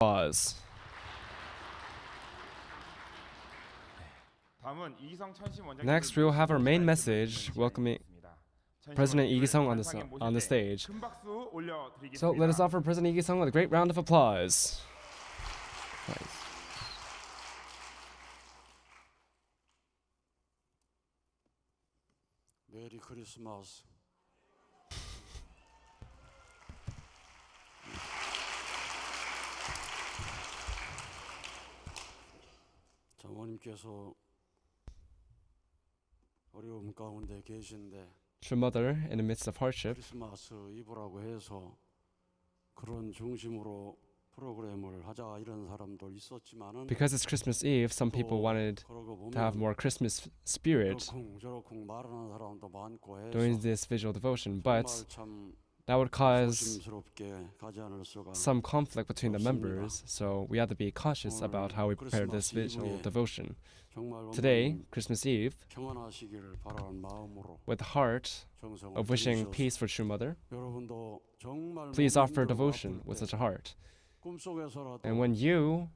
Pause. Next, we will have our main message welcoming President Lee Gi-sung on the stage. So let us offer President Lee Gi-sung with a great round of applause. Nice. 메리 크리스마스. 장모님께서 어려움 가운데 계신데 True mother, in the midst of hardship, 크리스마스 이브라고 해서 그런 중심으로 프로그램을 하자 이런 사람도 있었지만은 because it's Christmas Eve, some people wanted to have more Christmas spirit 저러쿵 말하는 사람도 많고 해서 during this visual devotion, but 정말 참 that would cause 조심스럽게 가지 않을 수가 some conflict between the members, so we have to be cautious about how we prepare this visual devotion. 정말 Today, Christmas Eve, 평안하시기를 바라는 마음으로 with the heart 정성을 of wishing 들이셔서 peace for True Mother, 여러분도 정말 please 몸이 offer 힘들고 devotion 아픈데 with such a heart. 꿈속에서라도 And when you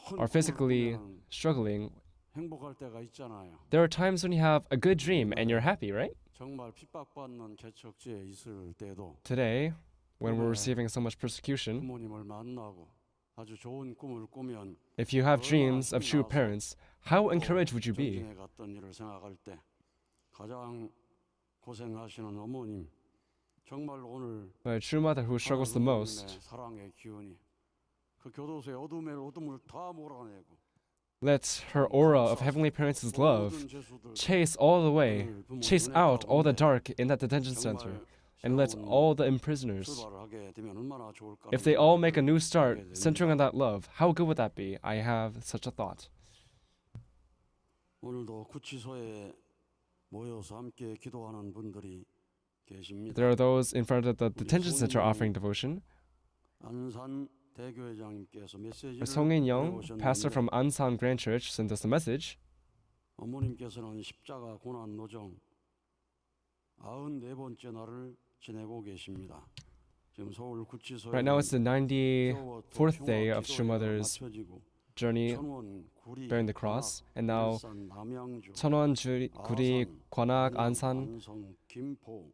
큰 are 꿈을 physically 꾸면 struggling, 행복할 때가 있잖아요. there are times when you have a good dream and you're happy, right? 정말 핍박받는 개척지에 있을 때도 Today, when we're receiving so much persecution, 부모님을 만나고 아주 좋은 꿈을 꾸면 if you have dreams of true parents, how encouraged would you be? 전진해 갔던 일을 생각할 때 가장 고생하시는 어머님 정말 오늘 A true mother who struggles the most, 사랑의 기운이 그 교도소의 어둠을 다 몰아내고 let her aura of Heavenly Parents' love chase all the way, chase out all the dark in that detention center, and let all the imprisoners, 출발하게 되면 얼마나 좋을까. if they all make a new start centering on that love, how good would that be? I have such a thought. 오늘도 구치소에 모여서 함께 기도하는 분들이 계십니다. There are those in front of the detention center offering devotion. 안산 대교회장님께서 메시지를 Song-in Young, 보내오셨는데 pastor from Ansan Grand Church, sent us a message. 어머님께서는 십자가 고난 노정 94번째 날을 지내고 계십니다. 지금 서울 구치소에 Right now it's the 94th day of True Mother's journey bearing the cross, and now Cheonwon, Guri, Gwanak, Ansan,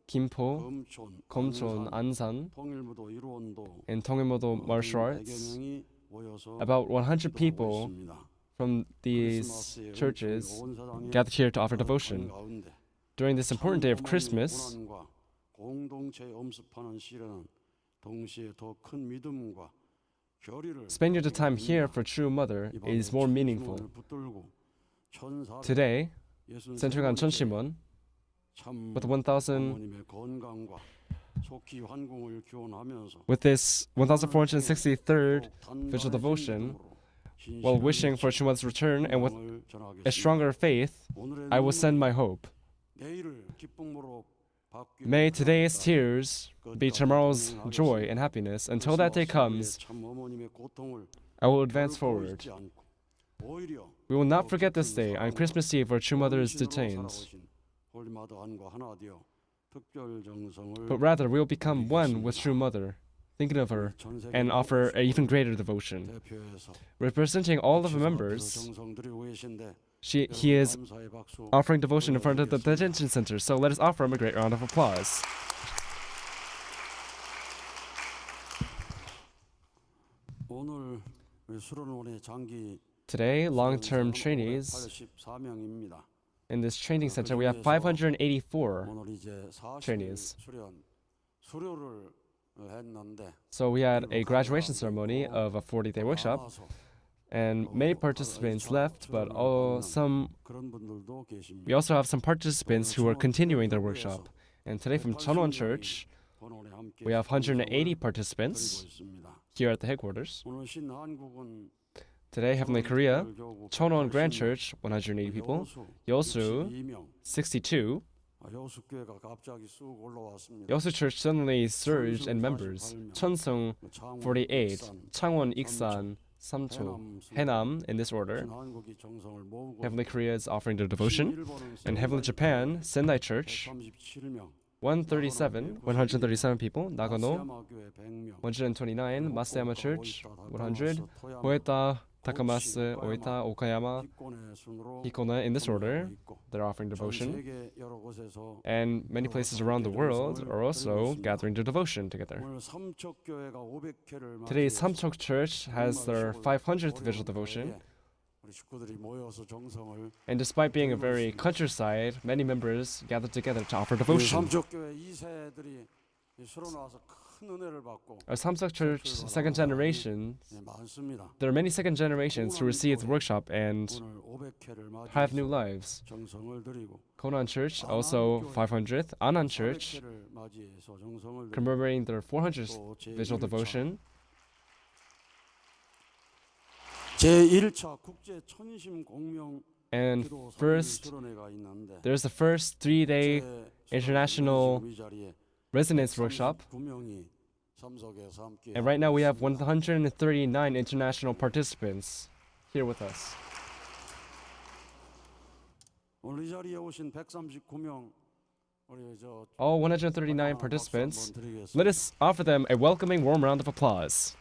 Gimpo, Gomchon, Ansan, 통일부도 이루원도 and Tongilmodo martial arts. 100명이 모여서 About 100 people 있습니다. from these churches gathered here to offer devotion. 가운데 During this important day of Christmas, 고난과 공동체에 엄습하는 시련은 동시에 더 큰 믿음과 결의를 spending the time here for True Mother is more meaningful. Today, centering on Cheonshim Won, with 1,000 어머님의 건강과 속히 환궁을 기원하면서 with this 1463rd visual devotion, while wishing for True Mother's return and with a stronger faith, I will send my hope. 내일을 기쁨으로 바뀌게 May today's tears be tomorrow's joy and happiness. Until that day comes, 참 어머님의 고통을 I will advance forward. 잊지 않고 오히려 We will not forget this day on Christmas Eve where True Mother is detained, 홀마다 안과 하나 되어 특별 정성을 but rather we will become one with True Mother, thinking of her, and offer an even greater devotion. 대표해서 Representing all of the members, 정성 드리고 계신데 he is 감사의 박수 offering devotion in front of the detention center, so let us offer him a great round of applause. 오늘 우리 수련원의 장기 Today, long-term trainees 84명입니다. in this training center, we have 584 오늘 이제 40일 trainees. 수료를 했는데 So we had a graduation ceremony of a 40-day workshop, and many participants left, but 그런 분들도 계십니다. we also have some participants who are continuing their workshop. And today from Cheonwon Church, 본원에 함께 we have 180 participants 드리고 있습니다. here at the headquarters. 오늘 신한국은 Today, Heavenly Korea, Cheonwon Grand Church, 180 people, Yosu, 62명. 62. 여수교회가 갑자기 쑥 올라왔습니다. Yosu Church suddenly surged in members. Cheonsung, 48, Changwon, Iksan, Samcho, Haenam, in this order. 신한국이 정성을 모으고 Heavenly Korea is offering their devotion. And Heavenly Japan, Sendai Church, 137명. 137 people. Nagano, 마스야마 교회 100명, 129. Masayama Church, 100. Hoeta, Takamasu, Oita, Okayama, 기권의 순으로 Hikone. In this order, 참여하고 있고, they're offering 전 devotion. 세계 여러 곳에서 And many places around the world are also gathering to devotion together. 오늘 삼척교회가 500회를 Today's Samchok Church has their 500th visual devotion. 우리 식구들이 모여서 정성을 And despite being a very countryside, many members gathered together to offer devotion. 삼척교회 2세들이 서로 나와서 큰 은혜를 받고 Our Samchok Church second generation, 많습니다. there are many second generations who received the workshop and 오늘 500회를 have new 맞이해서 lives. 정성을 드리고 Konan Church, also 500th. Anan Church, 400회를 맞이해서 정성을 드리고 commemorating their 400th 또 visual devotion. 제1차 국제 천심 공명 And 기도 first, 수련회가 있는데 there's the first 3-day international 이 자리에 resonance workshop. 9명이 참석해서 함께 And right now we have 139 international participants here with us. 오늘 이 자리에 오신 139명 우리 저 All 139 participants, 박수 한번 드리겠습니다. let us offer them a welcoming warm round of applause.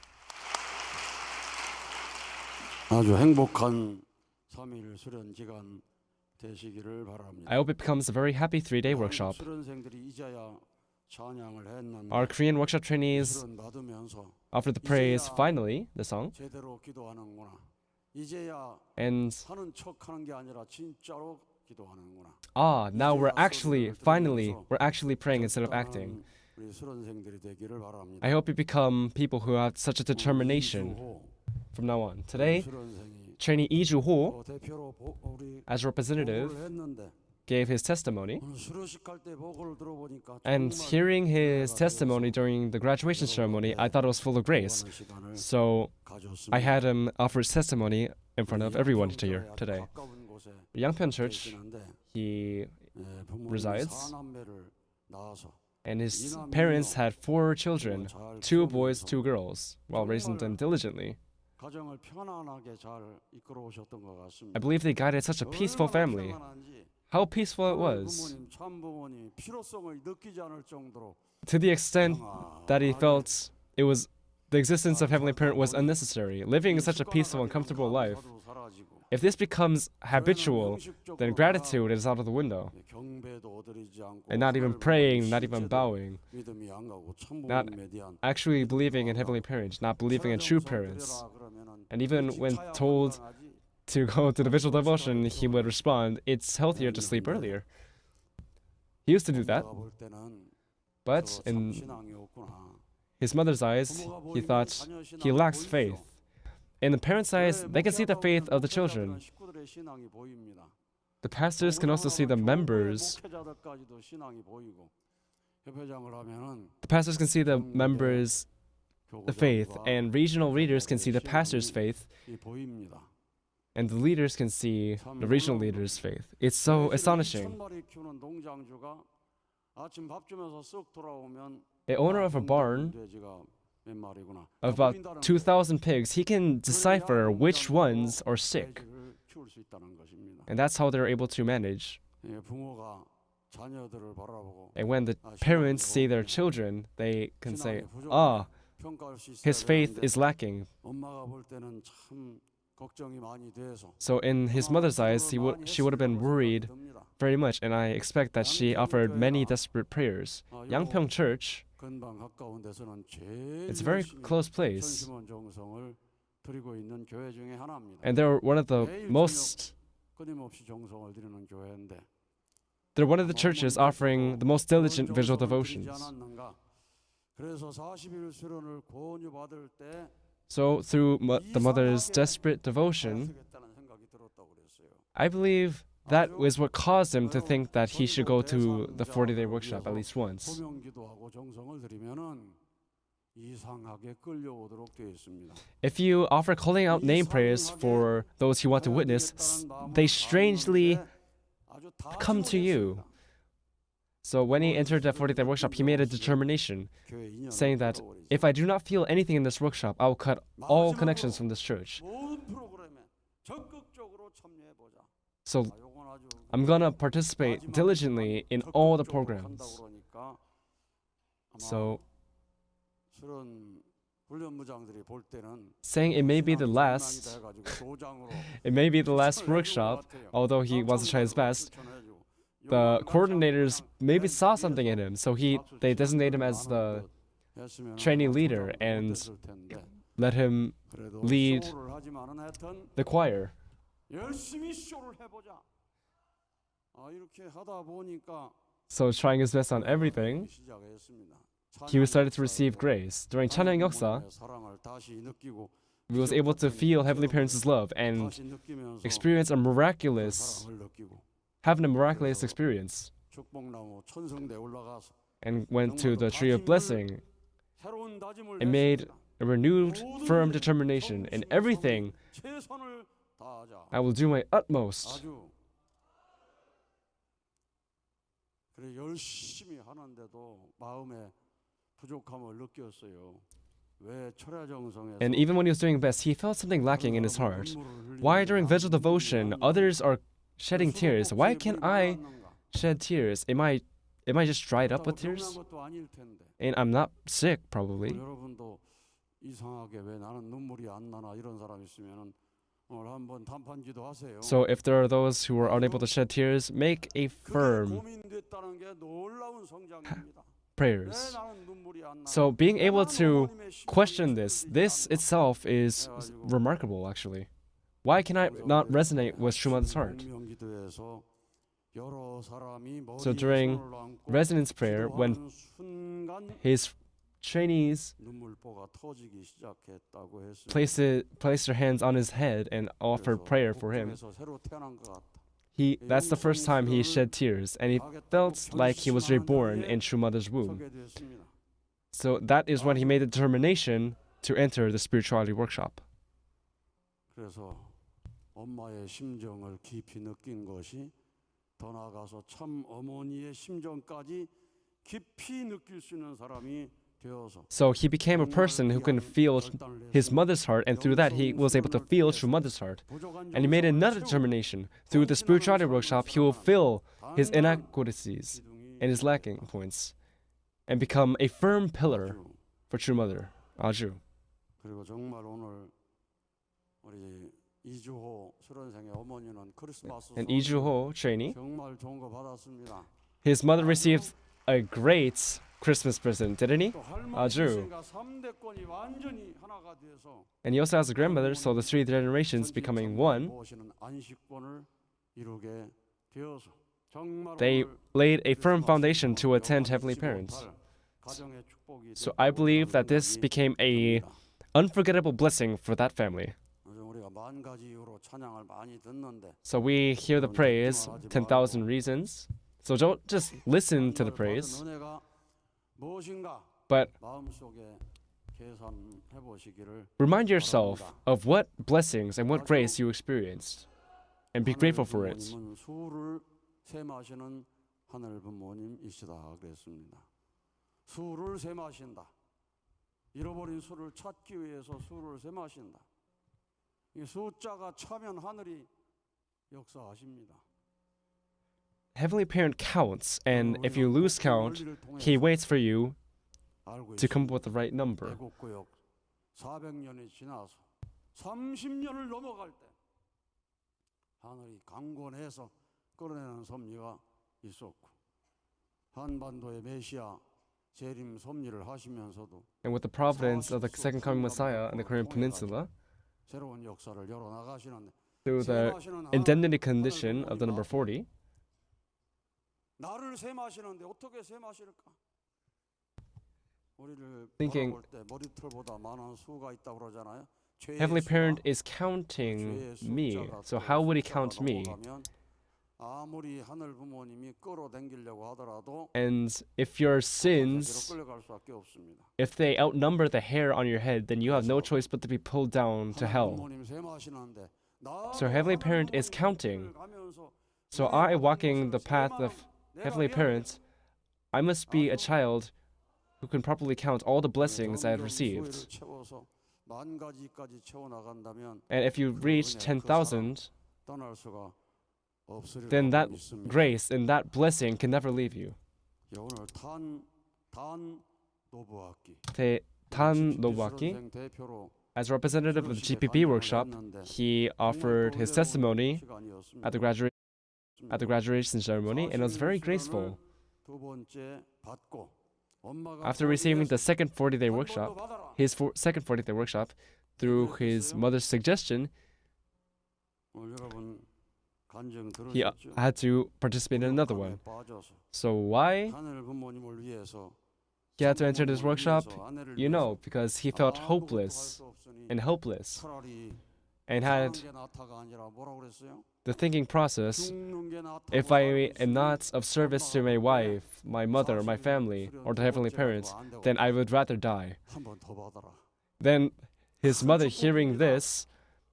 아주 행복한 3일 수련 기간 되시기를 바랍니다. I hope it becomes a very happy 3-day workshop. 수련생들이 이제야 찬양을 했는데 Our Korean workshop trainees 수련 받으면서 offered the praise, finally, the song. 제대로 기도하는구나. 이제야 And 하는 척하는 게 아니라 진짜로 기도하는구나. now we're actually praying instead of acting. 우리 수련생들이 되기를 바랍니다. I hope you become people who have such a determination from now on. Today, 수련생이 trainee Lee Joo-ho, 대표로 우리 as representative, 보고를 했는데 gave his testimony. 오늘 수료식 갈 때 보고를 들어보니까 And 정말 hearing his testimony during the graduation ceremony, I thought it was full of grace. 기도하는 시간을 So 가졌습니다. I had him offer his testimony in front of everyone here 아주 today. 가까운 곳에 Yangpyeon Church, 계시는데, he 부모님이 resides. 4남매를 낳아서 and his parents had 4 children, 2 boys, 2 girls, while raising them diligently. 가정을 편안하게 잘 이끌어 오셨던 것 같습니다. I believe they guided such a peaceful family. How peaceful it was, 부모님, 참 부모님 필요성을 느끼지 않을 정도로 to the extent that he felt the existence of Heavenly Parent was unnecessary. Living such a peaceful and comfortable life, if this becomes habitual, then gratitude is out of the window. And not even praying, not even bowing, not actually believing in Heavenly Parents, not believing in true parents. And even when told to go to the visual devotion, he would respond, "It's healthier to sleep earlier." He used to do that, but in his mother's eyes, he thought he lacks faith. In the parents' eyes, they can see the faith of the children. The pastors can also see the members. The pastors can see the members' the faith, and regional leaders can see the pastor's faith, and the leaders can see the regional leaders' faith. It's so astonishing. The owner of a barn of about 2,000 pigs, he can decipher which ones are sick. And that's how they're able to manage. And when the parents see their children, they can say, his faith is lacking. So in his mother's eyes, she would have been worried very much, and I expect that she offered many desperate prayers. Yangpyeong Church, it's a very close place, and they're one of the churches offering the most diligent visual devotions. So through the mother's desperate devotion, I believe that was what caused him to think that he should go to the 40-day workshop at least once. If you offer calling out name prayers for those who want to witness, they strangely come to you. So when he entered the 40-day workshop, he made a determination, saying that if I do not feel anything in this workshop, I will cut all connections from this church. So I'm gonna participate diligently in all the programs. So, 그런 훈련무장들이 볼 때는 saying it may be the 신앙이 last, 장난이 돼가지고 도장으로 it may be the last 추천을 해준 것 workshop, 같아요. although he wants to try his best. 추천해주고. The 요한 coordinators 감사하고 maybe 그냥 saw 맨 something in 뒤에서 him, so they 박수 designate him 치는 as 듯 the 했으면 trainee 아마 leader 조장도 and 못했을 텐데. let him 그래도 lead 쇼를 하지만은 하여튼 the choir. 열심히 쇼를 해보자. 이렇게 하다 보니까 So trying his best on everything, he was started to receive grace. During Chanyeong Yoksa, he was able to feel Heavenly Parents' love and experience have a miraculous experience, and went to the tree of blessing and made a renewed, firm determination in everything. I will do my utmost. 그래 열심히 하는데도 마음에 부족함을 느꼈어요. 왜 철야정성에서 And even when he was doing best, he felt something lacking in his heart. Why during vigil devotion others are shedding tears? Why can't I shed tears? Am I just dried up with tears? And I'm not sick, probably. 여러분도 이상하게 왜 나는 눈물이 안 나나 이런 사람 있으면은 오늘 한번 단판 기도하세요. So if there are those who are unable to shed tears, make a firm 고민됐다는 게 놀라운 성장입니다. prayers. So being able to question this itself is remarkable, actually. Why can I not resonate with Shuman's heart? So during resonance prayer, when his trainees place their hands on his head and offer prayer for him, that's the first time he shed tears, and he felt like he was reborn in True Mother's womb. So that is when he made the determination to enter the spirituality workshop. 그래서 엄마의 심정을 깊이 느낀 것이 더 나아가서 참 어머니의 심정까지 깊이 느낄 수 있는 사람이 되어서. So he became a person who can feel his mother's heart, and through that he was able to feel True Mother's heart. And he made another determination. Through the spirituality workshop, he will fill his inadequacies and his lacking points and become a firm pillar for True Mother, 아주. 그리고 정말 오늘 우리 이주호 수련생의 어머니는 크리스마스 And Lee Joo-ho, trainee, 정말 좋은 거 받았습니다. his mother received a great Christmas present, didn't he? 아주. And he also has a grandmother, so the three generations becoming one. They laid a firm foundation to attend Heavenly Parents. So I believe that this became a unforgettable blessing for that family. So we hear the praise, 10,000 reasons. So don't just listen to the praise, but remind yourself of what blessings and what grace you experienced, and be grateful for it. 수를 셈하신다. 잃어버린 수를 찾기 위해서 수를 셈하신다. 이 숫자가 차면 하늘이 역사하십니다. Heavenly Parent counts, and if you lose count, He waits for you to come up with the right number. 400년이 지나서 30년을 넘어갈 때 하늘이 강권해서 끌어내는 섭리가 있었고 한반도의 메시아 재림 섭리를 하시면서도 And with the providence of the second coming Messiah in the Korean Peninsula, 새로운 역사를 열어 나가시는데 through the indemnity condition of the number 40, 나를 셈하시는데 어떻게 셈하실까? 우리를 thinking 바라볼 때 머리털보다 많은 수가 있다고 그러잖아요. Heavenly Parent is counting me. So how would He count me? 아무리 하늘 부모님이 끌어당기려고 하더라도 And if your sins, 끌려갈 수밖에 없습니다. if they outnumber the hair on your head, then you have no choice but to be pulled down to hell. 부모님 셈하시는데 So Heavenly Parent is counting. So I, walking the path of Heavenly Parent, I must be a child who can properly count all the blessings I have received. And if you reach 10,000, then that grace and that blessing can never leave you. Tan Nobuaki, as representative of the GPP workshop, he offered his testimony at the graduation ceremony, and it was very graceful. After receiving the second 40-day workshop, second 40-day workshop, through his mother's suggestion, he had to participate in another one. So why he had to enter this workshop? You know, because he felt hopeless and helpless, and had the thinking process: if I am not of service to my wife, my mother, my family, or the heavenly parents, then I would rather die. Then his mother, hearing this,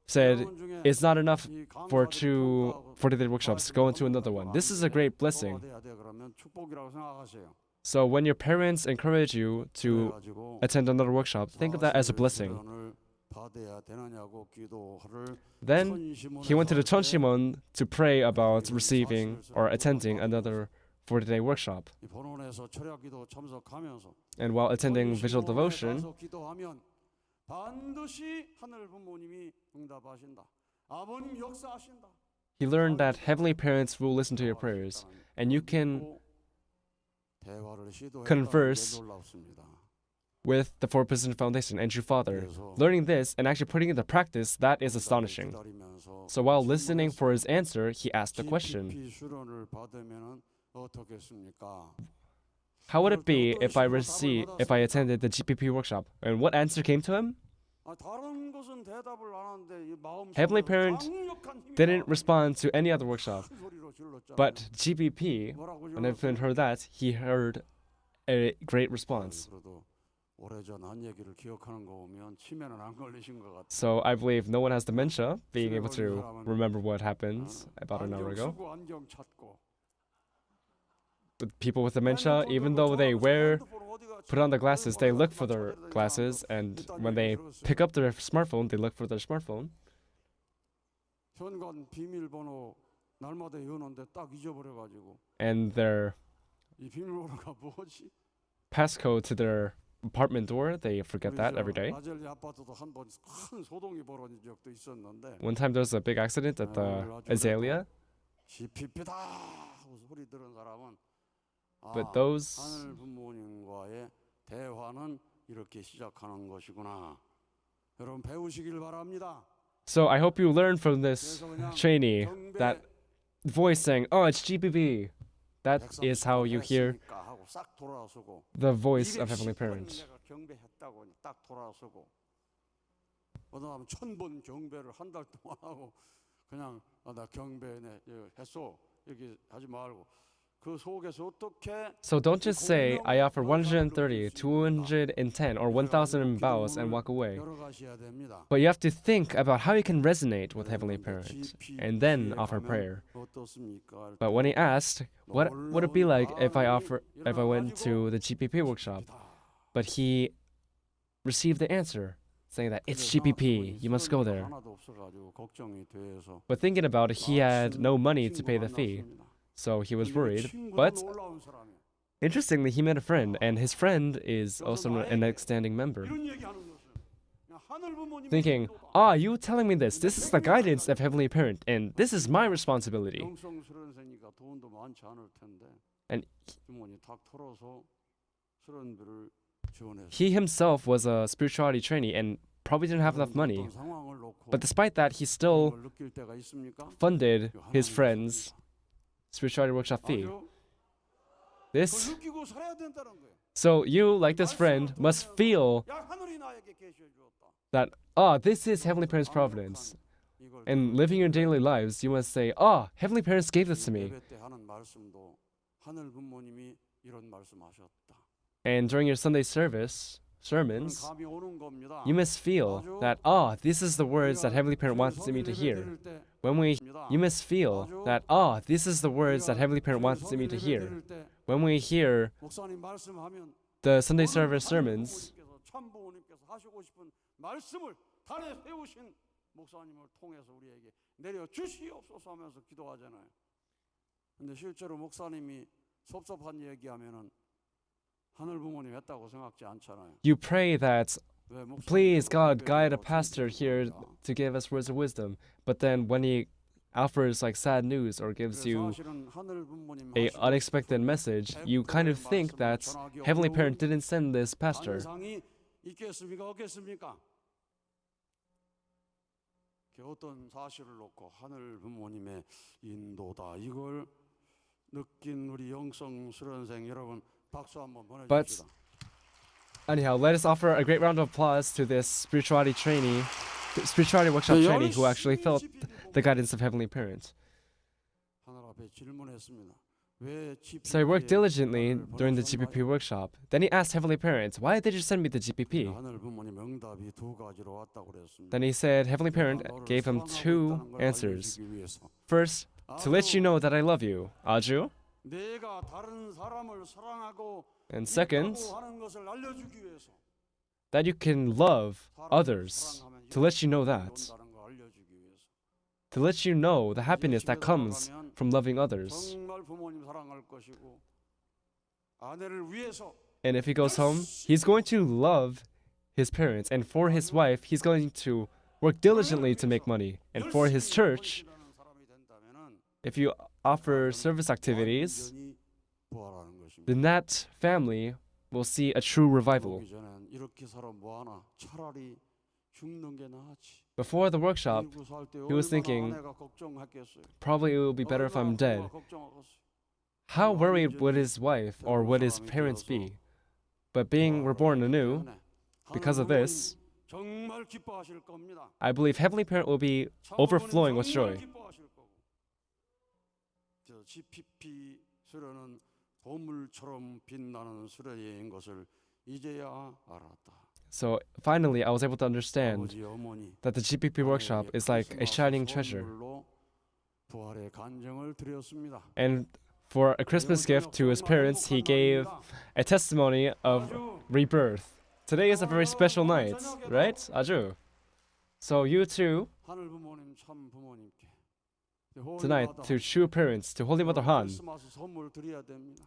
said, it's not enough for 2 40-day workshops, go into another one. This is a great blessing. So when your parents encourage you to attend another workshop, think of that as a blessing. Then he went to the Cheonshim Won to pray about receiving or attending another 40-day workshop. And while attending visual devotion, he learned that heavenly parents will listen to your prayers, and you can converse with the Four Prison Foundation and your Father. Learning this and actually putting it into practice, that is astonishing. So while listening for his answer, he asked the question: how would it be if I attended the GPP workshop? And what answer came to him? Heavenly Parent didn't respond to any other workshop, but GPP, when Heavenly Parent heard that, he heard a great response. So I believe no one has dementia, being able to remember what happened about an hour ago. But people with dementia, even though they put on the glasses, they look for their glasses, and when they pick up their smartphone, they look for their smartphone. And their passcode to their apartment door, they forget that every day. One time there was a big accident at the Azalea. But those So I hope you learn from this trainee that voice saying, "Oh, it's GPP." That is how you hear the voice of Heavenly Parent. So don't just say, I offer 130, 210, or 1,000 bows and walk away. But you have to think about how you can resonate with Heavenly Parent, and then offer prayer. But when he asked, what would it be like if I went to the GPP workshop? But he received the answer, saying that it's GPP, you must go there. But thinking about it, he had no money to pay the fee. So he was worried, but interestingly, he met a friend, and his friend is also an outstanding member. Thinking, you telling me this is the guidance of Heavenly Parent, and this is my responsibility. And he himself was a spirituality trainee and probably didn't have enough money. But despite that, he still funded his friend's spirituality workshop fee. So you, like this friend, must feel that, this is Heavenly Parent's providence. And living your daily lives, you must say, Heavenly Parents gave this to me. And during your Sunday sermons, you must feel that, this is the words that Heavenly Parent wants me to hear. You must feel that, this is the words that Heavenly Parent wants me to hear. When we hear the Sunday service sermons, 하늘 부모님 했다고 생각지 않잖아요. You pray that, 왜 목사님 please God, 그거 guide a 배우고 pastor here 칭찬합니다. to give us words of wisdom. But then when he offers like sad news or gives 그래서 you 사실은 하늘 부모님 a 하시고 unexpected 싶은 message, you kind of think 말씀을 that 전하기 Heavenly 어려운 Parent didn't send this pastor. 반상이 있겠습니까? 없겠습니까? 어떤 사실을 놓고 하늘 부모님의 인도다 이걸 느낀 우리 영성 수련생 여러분 박수 한번 보내주시다. Anyhow, let us offer a great round of applause to this spirituality workshop trainee who actually felt the guidance of Heavenly Parent. 하늘 앞에 질문했습니다. 왜 So he worked GPP에 diligently during the GPP workshop. Then he asked Heavenly Parent, why did you send me the GPP? 하늘 부모님 응답이 두 가지로 왔다고 그랬습니다. Then he said Heavenly Parent gave him two answers. First, to let you know that I love you, 아주. 내가 다른 사람을 사랑하고 And second, 하는 것을 알려주기 위해서 that you can love others, to let you know that. To let you know the happiness that comes from loving others. 정말 부모님 사랑할 것이고 아내를 위해서 And if he goes home, he's going to love his parents. And for his wife, he's going to work diligently to make money. And for his church, if you offer service activities, then that family will see a true revival. 이렇게 살아 뭐하나 차라리 죽는 게 낫지. Before the workshop, he was thinking, probably it will be better if I'm dead. How worried would his wife or would his parents be? But being reborn anew, because of this, I believe Heavenly Parent will be overflowing with joy. GPP 수련은 보물처럼 빛나는 수련인 것을 이제야 알았다. So finally, I was able to understand that the GPP workshop is like a shining treasure. And for a Christmas gift to his parents, he gave a testimony of rebirth. Today is a very special night, right? 아주. So you too, tonight, to true parents, to Holy Mother Han,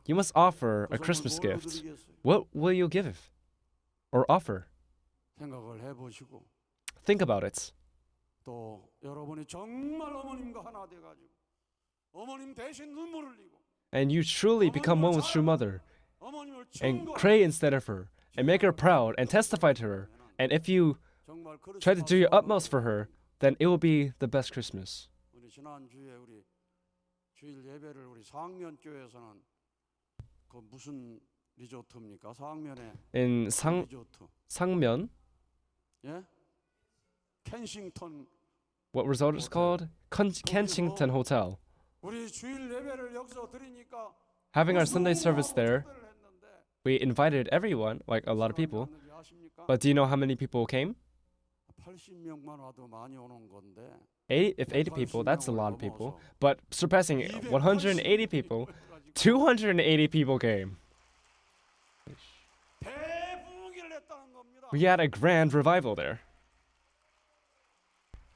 you must offer a Christmas gift. What will you give or offer? 생각을 해보시고 Think about it. 또 여러분이 정말 어머님과 하나 돼가지고 어머님 대신 눈물을 흘리고 And you truly become one with true mother 어머님을 and pray instead of her and make her proud and testify to her. And if you try to do your utmost for her, then it will be the best Christmas. 우리 지난주에 우리 주일 예배를 우리 상면교회에서는 그 무슨 리조트입니까? 상면에 In 리조트. Sangmyeon, 예? 켄싱턴 what resort is called? Kensington Hotel. 우리 주일 예배를 여기서 드리니까 Having our Sunday service there, we invited everyone, like a lot of people. But do you know how many people came? 80명만 와도 많이 오는 건데. If 80 people, that's a lot of people. But surpassing 180 people, 280 people came. 대부흥을 했다는 겁니다. We had a grand revival there.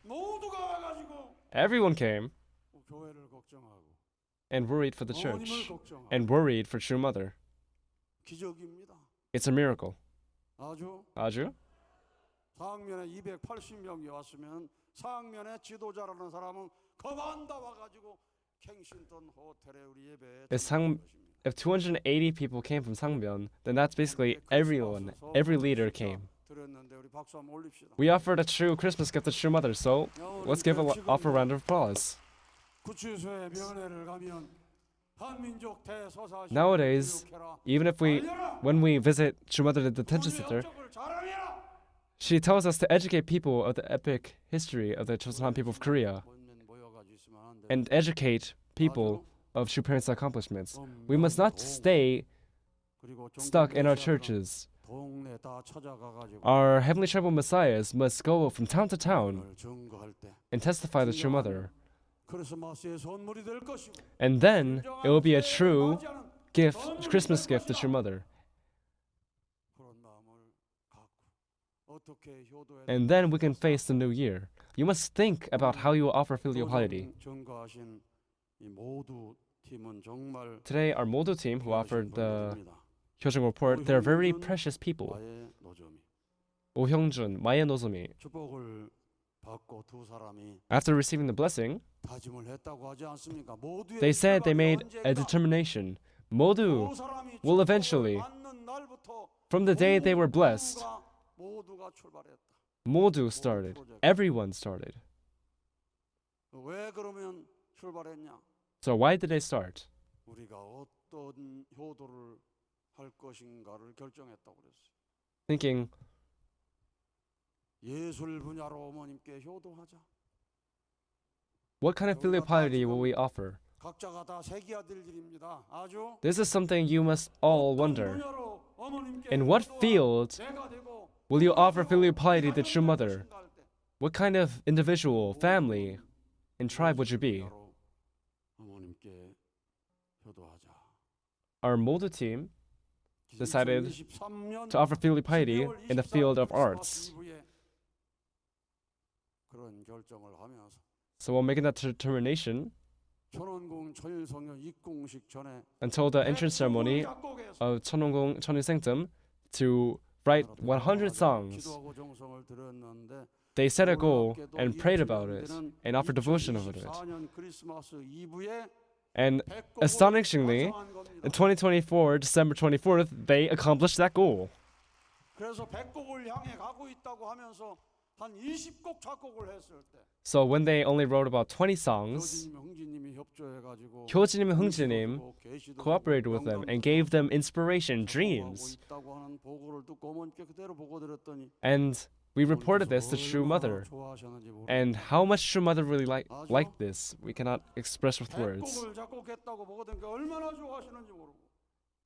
모두가 와가지고 Everyone came 교회를 걱정하고 and worried for the 어머님을 church 걱정하고 and worried for true mother. 기적입니다. It's a miracle. 아주 아주? 상면에 280명이 왔으면 상면에 지도자라는 사람은 거반다 와가지고 켄싱턴 호텔에 우리 예배에 If 280 people came from Sangmyeon, then that's basically everyone, every leader came. 드렸는데 우리 박수 한번 올립시다. We offered a true Christmas gift to true mother, so let's offer a round of applause. 구치소에 면회를 가면 한민족 대서사시 Nowadays, even if when we visit true mother at the detention center, she tells us to educate people of the epic history of the Chosun Han people of Korea and educate people of true parents' accomplishments. We must not stay stuck in our churches. Our heavenly tribal messiahs must go from town to town and testify the true mother. And then it will be a true gift, Christmas gift to true mother. And then we can face the new year. You must think about how you will offer filial piety. Today, our Modu team, who offered the Cheonshim report, they're very precious people. 마의 노점이 오형준, 마에 노소미. 축복을 받고 두 사람이 After receiving the blessing, 다짐을 했다고 하지 않습니까? 모두의 they said they made 출발이 a 언제인가? determination. 모두 두 사람이 will 축복을 eventually, 받는 날부터 from the day they were blessed, 모두가 출발했다. 모두 started. Everyone started. 왜 그러면 출발했냐? So why did they start? 우리가 어떤 효도를 할 것인가를 결정했다고 그랬어요. Thinking, 예술 분야로 어머님께 효도하자. what kind of filial piety will we offer? 각자가 다 새겨야 될 일입니다. 아주 This is something you must all 어떤 wonder. 분야로 어머님께 In what 효도할 field 내가 되고 will you offer filial piety to 가정이 true 될 mother? 것인가 할 때 What kind of individual, family, and tribe would you be? 분야로 어머님께 효도하자. Our Modu team decided 2023년 to offer filial piety 12월 in the field of 24일 arts. 이후에 그런 결정을 하면서 So while making that determination, 천원궁 천일성녀 입궁식 전에 until the entrance ceremony of Cheonwon Cheonil to write 100 songs, 기도하고 정성을 드렸는데 they set a goal 놀랍게도 and prayed about it 2000년대는 and offered devotion over it. 2024년 크리스마스 이브에 And 100곡을 astonishingly, 완성한 겁니다. in 2024, December 24th, they accomplished that goal. 그래서 100곡을 향해 가고 있다고 하면서 한 20곡 작곡을 했을 때 So when they only wrote about 20 songs, 효진님, 흥진님이 협조해가지고 Hyojinim and Hungjinim 계시도 cooperated with them and gave them inspiration, dreams. 있다고 하는 보고를 듣고 어머니께 그대로 보고 드렸더니 And we reported this to True Mother. 좋아하셨는지 모르겠어요. And how much True Mother really liked this, we cannot express with words. 100곡을 작곡했다고 보고 드니까 얼마나 좋아하시는지 모르고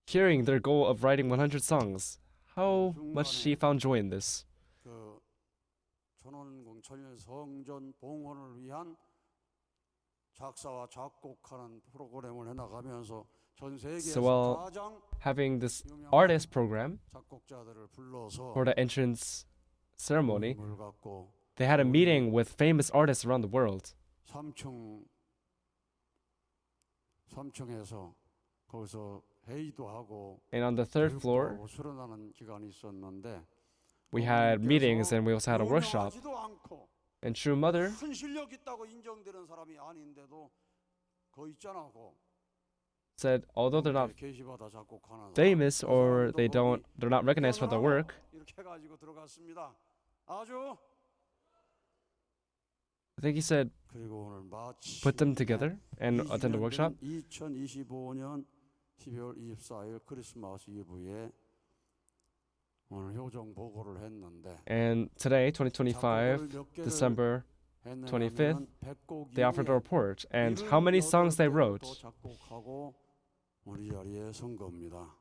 Hearing their goal of writing 100 songs, how much she found joy in this. 그 천원궁 천일 성전 봉헌을 위한 작사와 작곡하는 프로그램을 해나가면서 전 So 세계에서 while 가장 having this 유명한 artist program 작곡자들을 불러서 for the entrance ceremony, 모임을 갖고 they had a meeting with famous artists around the world. 3층에서 거기서 회의도 하고 And on the third 교육도 floor, 하고 수련하는 기간이 있었는데 we had meetings and we also had a workshop. 유명하지도 않고 And True Mother 큰 실력 있다고 인정되는 사람이 아닌데도 거 있잖아. said, although they're not 게시받아 작곡하는 famous 사람. or 그 사람도 they're not recognized for their work, 이렇게 해가지고 들어갔습니다. 아주 I think he said, 그리고 오늘 마치 put them together and attend the workshop. 2025년 12월 24일 크리스마스 이브에 오늘 효정 보고를 했는데 And today, 2025, December 25th, they offered a report and how many songs they wrote. 작곡하고 우리 자리에 선 겁니다.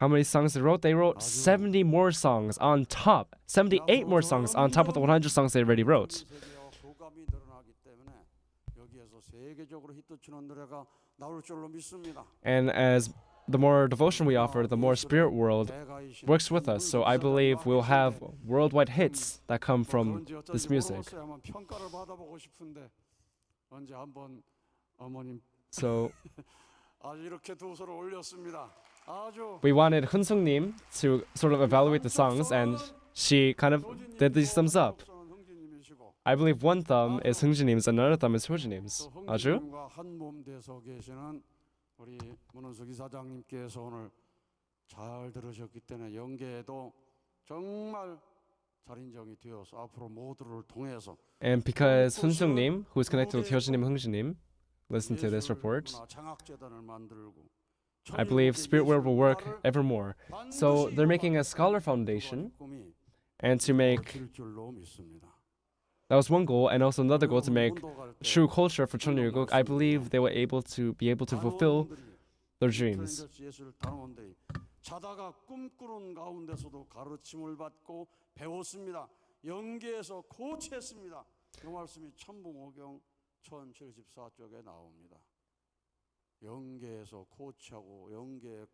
How many songs they wrote? They wrote 70 more songs on top, 78 more songs on top of the 100 songs they already wrote. 교감이 늘어나기 때문에 여기에서 세계적으로 히트치는 노래가 나올 줄로 믿습니다. And as the more devotion we offer, the more spirit world works with us. So I believe we'll have worldwide hits that come from this music. 평가를 받아보고 싶은데 언제 한번 어머님 So 아주 이렇게 두 손을 올렸습니다. 아주 we wanted Hunsung-nim to sort of evaluate the songs, and she kind of did these thumbs up. I believe one thumb is Hungji-nim's and another thumb is Hyoji-nim's. 아주? 흥진님과 한몸 돼서 계시는 우리 문은숙 이사장님께서 오늘 잘 들으셨기 때문에 연계에도 정말 살인정이 되어서 앞으로 모두를 통해서 And because Hunsung-nim, who is connected with Hyoji-nim and Hungji-nim, listened to this report, 장학재단을 만들고 I believe Spirit World will work ever more. So they're making a scholar foundation, and to make that was one goal, and also another goal to make true culture for Cheonryuguk. I believe they were able to fulfill their dreams. 자다가 꿈꾸는 가운데서도 가르침을 받고 배웠습니다. 연계에서 코치했습니다. 이 말씀이 천붕오경 1074쪽에 나옵니다. 연계에서 코치하고 연계에서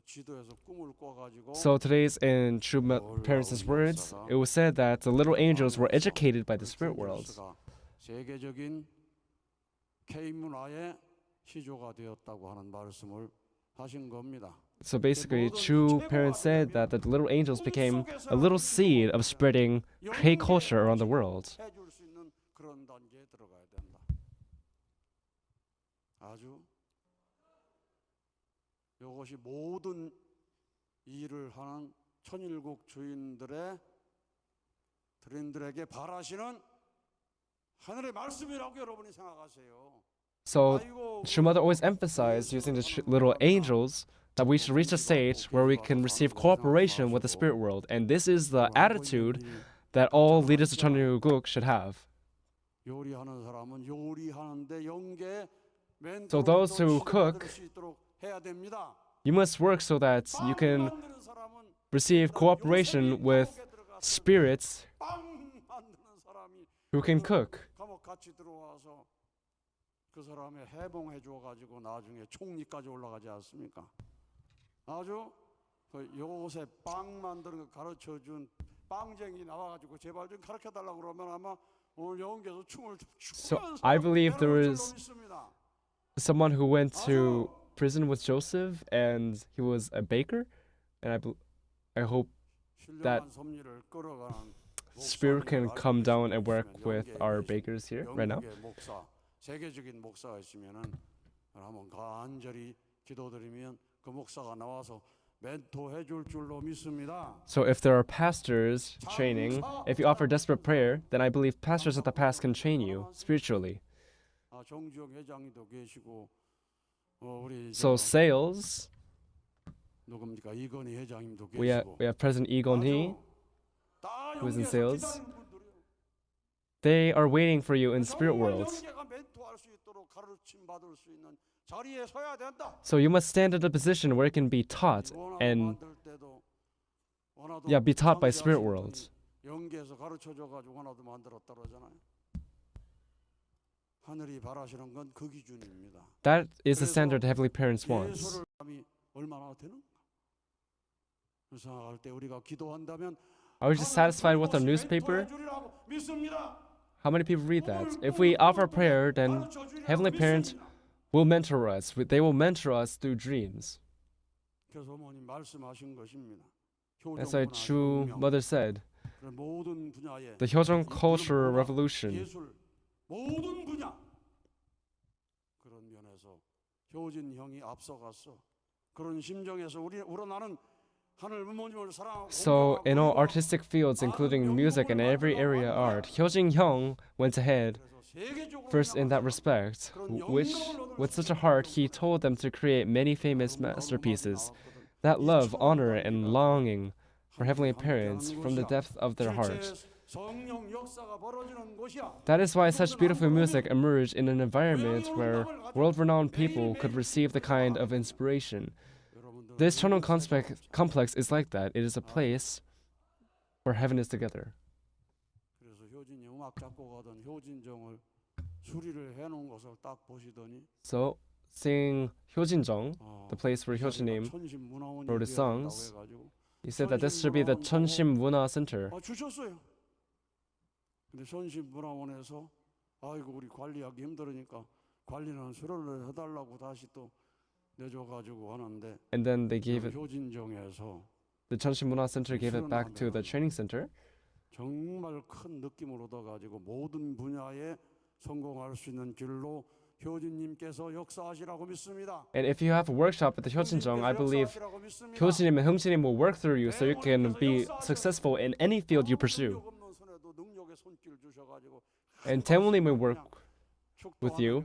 지도해서 꿈을 꿔가지고 So today's in True Parents' words, it was said that the little angels were educated by the spirit world. 세계적인 K 문화의 시조가 되었다고 하는 말씀을 하신 겁니다. So basically, Chu parents said that the little angels became a little seed of spreading K culture around the world. 해줄 수 있는 그런 단계에 들어가야 된다. 아주 이것이 모든 일을 하는 천일국 주인들의 드린들에게 바라시는 하늘의 말씀이라고 여러분이 생각하세요. So True Mother always emphasized using the little angels that we should reach a stage where we can receive cooperation with the spirit world, and this is the attitude that all leaders of Cheonryuguk should have. 요리하는 사람은 요리하는데 영계 So those who cook, 수 있도록 해야 됩니다. you must work so that you can 만드는 사람은 receive cooperation with spirits 빵 만드는 사람이 who can cook. 감옥 같이 들어와서 그 사람의 해봉해 줘 가지고 나중에 총리까지 올라가지 않습니까? 아주 그 요새 빵 만드는 거 가르쳐 준 빵쟁이 나와 가지고 제발 좀 가르쳐 달라고 그러면 아마 오늘 영계에서 춤을 So 추면서 I believe there 배워줄 was 놈 있습니다. someone who went to prison with Joseph, and he was a baker, and I hope that 신령한 섭리를 끌어가는 Spirit can 목사님을 come 알고 down and 계시면 work with 영계에 our 계신 bakers here right now. 영국의 목사, 세계적인 목사가 있으면은 한번 간절히 기도드리면 그 목사가 나와서 멘토해 줄 줄로 믿습니다. So if there are pastors training, if you offer desperate prayer, then I believe pastors at the past can train you spiritually. 아, 정주영 회장님도 계시고 우리 So sales, 누굽니까 이건희 회장님도 we 계시고 have President Lee Gon-hee, 다 who is in 영계에서 sales. 기다리는 분들이에요. They are waiting for you in spirit 정말 world. 영계가 멘토할 수 있도록 가르침 받을 수 있는 자리에 서야 된다. So you must stand at a position where it can be taught and be taught by spirit world. 영계에서 가르쳐 줘 가지고 하나도 만들었다 그러잖아요. 하늘이 바라시는 건 그 기준입니다. That is the standard Heavenly Parents want. 예수를 감이 얼마나 되는가? 생각할 때 우리가 기도한다면 Are we just satisfied with our newspaper? How many people read that? If we offer prayer, then Heavenly Parents will mentor us. They will mentor us through dreams. 그래서 어머니 말씀하신 것입니다. As our true mother said, 모든 분야에 the Hyojong culture revolution. 예술 모든 분야 그런 면에서 효진 형이 앞서갔어. 그런 심정에서 우러나는 하늘 부모님을 사랑하고 So in all artistic fields, including music and every area art, Hyojin Hyung went ahead first in that respect, which, with such a heart, he told them to create many famous masterpieces that love, honor, and longing for Heavenly Parents from the depth of their heart. That is why such beautiful music emerged in an environment where world-renowned people could receive the kind of inspiration. This Cheonwon complex is like that. It is a place where heaven is together. 그래서 효진이 음악 작곡하던 효진정을 수리를 해놓은 것을 딱 보시더니 So, seeing Hyojin-jung, the place where Hyojinim wrote his songs, he said that this should be the Cheonshim Won Center. 주셨어요. 근데 천심문화원에서 아이고 우리 관리하기 힘들으니까 관리는 수료를 해달라고 다시 또 내줘가지고 하는데 And then they gave it, 효진정에서 the Cheonshim Won Center gave it back to the training center. 정말 큰 느낌을 얻어가지고 모든 분야에 성공할 수 있는 길로 효진님께서 역사하시라고 믿습니다. And if you have a workshop at the Hyojin-jung, I believe Hyojinim and Hyeongjinim will work through you so you can be successful in any field you pursue. And Taewonim will work with you.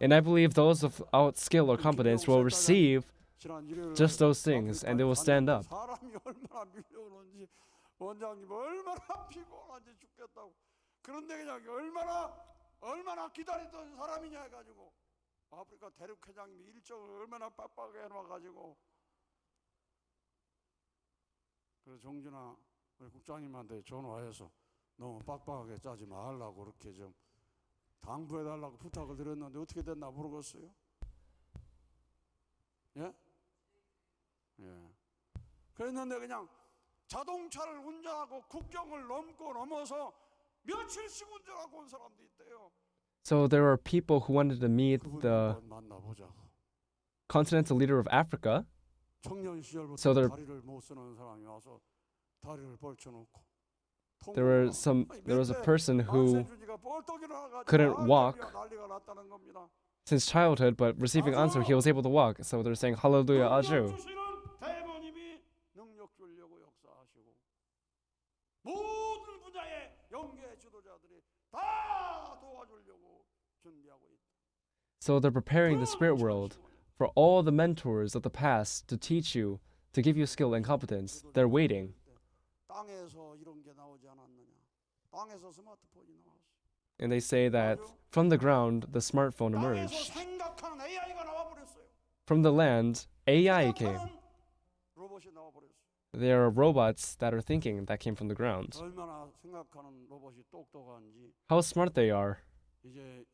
And I believe those without skill or competence will receive just those things and they will stand up. 원장님 얼마나 피곤한지 죽겠다고. 그런데 그냥 얼마나 기다리던 사람이냐 해가지고 아프리카 대륙 회장님이 일정을 얼마나 빡빡하게 해놔가지고 그래서 정준아 우리 국장님한테 전화해서 너무 빡빡하게 짜지 말라고 그렇게 좀 당부해달라고 부탁을 드렸는데 어떻게 됐나 모르겠어요. 예? 예. 그랬는데 그냥 자동차를 운전하고 국경을 넘어서 며칠씩 운전하고 온 사람도 있대요. So there are people who wanted to meet 그분을 the 한번 만나보자고. continental leader of Africa. 청년 시절부터 So there- 다리를 못 쓰는 사람이 와서 다리를 벌쳐놓고 There was a person who couldn't walk since childhood, but receiving answer, he was able to walk. So they're saying, Hallelujah, Aju. 대부님이 능력 주려고 역사하시고 모든 분야의 영계 지도자들이 다 도와주려고 준비하고 있다. So they're preparing the spirit world for all the mentors of the past to teach you, to give you skill and competence. They're waiting. 땅에서 이런 게 나오지 않았느냐? 땅에서 스마트폰이 나왔어. And they say that from the ground, the smartphone 땅에서 emerged. 생각하는 AI가 나와버렸어요. From the land, AI came. 생각하는 로봇이 나와버렸어요. There are robots that are thinking that came from the ground. 얼마나 생각하는 로봇이 똑똑한지 How smart they are. 이제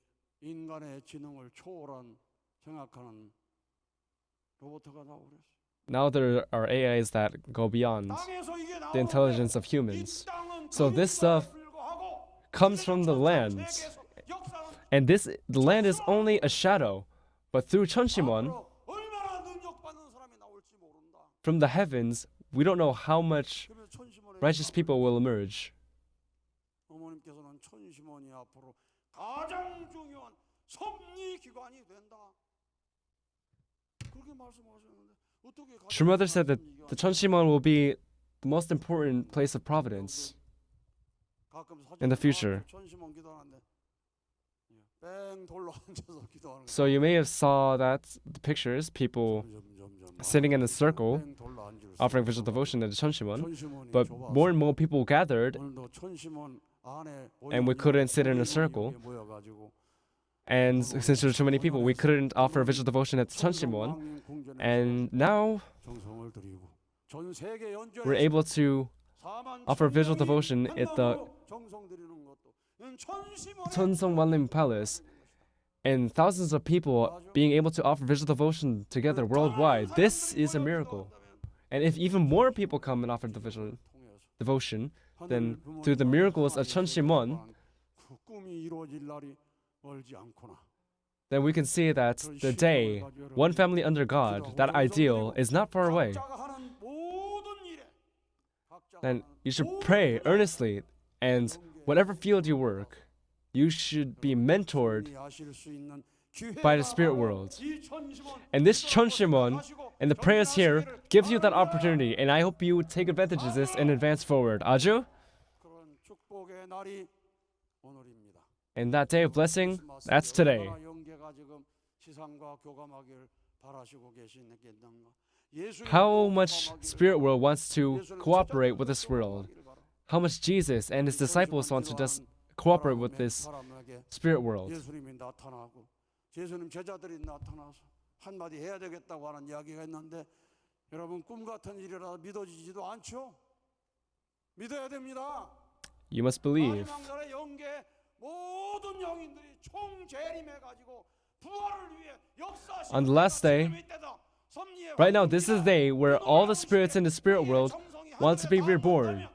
인간의 지능을 초월한 생각하는 로봇가 나와버렸어요. Now there are AIs that go beyond 땅에서 이게 the intelligence of humans. So this stuff comes from the land. And the land is only a shadow. But through Cheonshim Won, from the heavens, we don't know how much righteous people will emerge. 어머님께서는 천심원이 앞으로 가장 중요한 섭리 기관이 된다. 그렇게 말씀하셨는데 어떻게 True Mother said that the Cheonshim Won will be the most important place of providence in the future. 천심원 기도하는데 뺑 돌로 앉아서 기도하는 거. So you may have saw that the pictures, people sitting in a circle 뺑 돌로 앉을 수 offering 있어서 visual devotion at the Cheonshim Won. 천심원이 But 좁아서 more and more people gathered, 오늘도 천심원 안에 and we couldn't sit in a circle. 모여가지고 And since there were too many people, we couldn't offer visual devotion at the Cheonshim Won. And now 정성을 드리고 전 세계 연주에 we're able to offer visual devotion at the 정성 드리는 것도 천심원의 Cheonshim Won Palace. And thousands of people being able to offer visual devotion together worldwide. This is a miracle. And if even more people come and offer the visual devotion, then through the miracles of Cheonshim Won, 그 꿈이 이루어질 날이 멀지 않구나. then we can see that the day, one family under God, that ideal is not far away. 각자가 하는 모든 일에 각자가 Then you should pray earnestly, and whatever field you work, you should be mentored 하실 수 있는 by the spirit world. 이 천심원 And this Cheonshim Won and the prayers here gives you that opportunity, and I hope you take advantage of this and advance forward. Aju? 그런 축복의 날이 오늘입니다. And that day of blessing, that's today. 영계가 지금 시상과 교감하기를 바라시고 계시겠는가? How much spirit world wants to cooperate with this world? How much Jesus and his disciples want to just cooperate with this spirit world? 예수님이 나타나고 예수님 제자들이 나타나서 한마디 해야 되겠다고 하는 이야기가 있는데 여러분 꿈 같은 일이라 믿어지지도 않죠? 믿어야 됩니다. You must believe. 마지막 날에 영계 모든 영인들이 총재림해 가지고 부활을 위해 역사하시는 On the last day, right now, this is the day where all the spirits in the spirit world want to be reborn.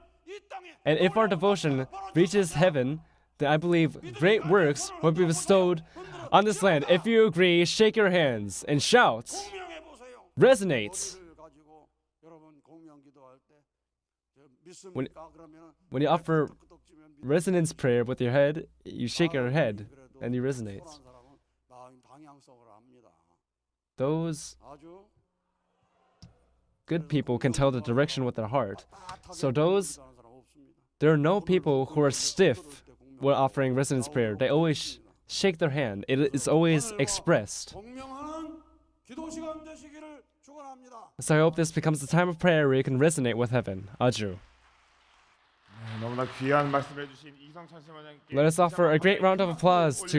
And if our devotion reaches heaven, then I believe great works will be bestowed on this land. If you agree, shake your hands and shout. Resonate. When you offer resonance prayer with your head, you shake your head and you resonate. Those good people can tell the direction with their heart. So there are no people who are stiff when offering resonance prayer. They always shake their hand. It is always expressed. So I hope this becomes the time of prayer where you can resonate with heaven. Aju. 너무나 귀한 말씀을 해주신 이성찬 신원장께 Let us offer a great round of applause to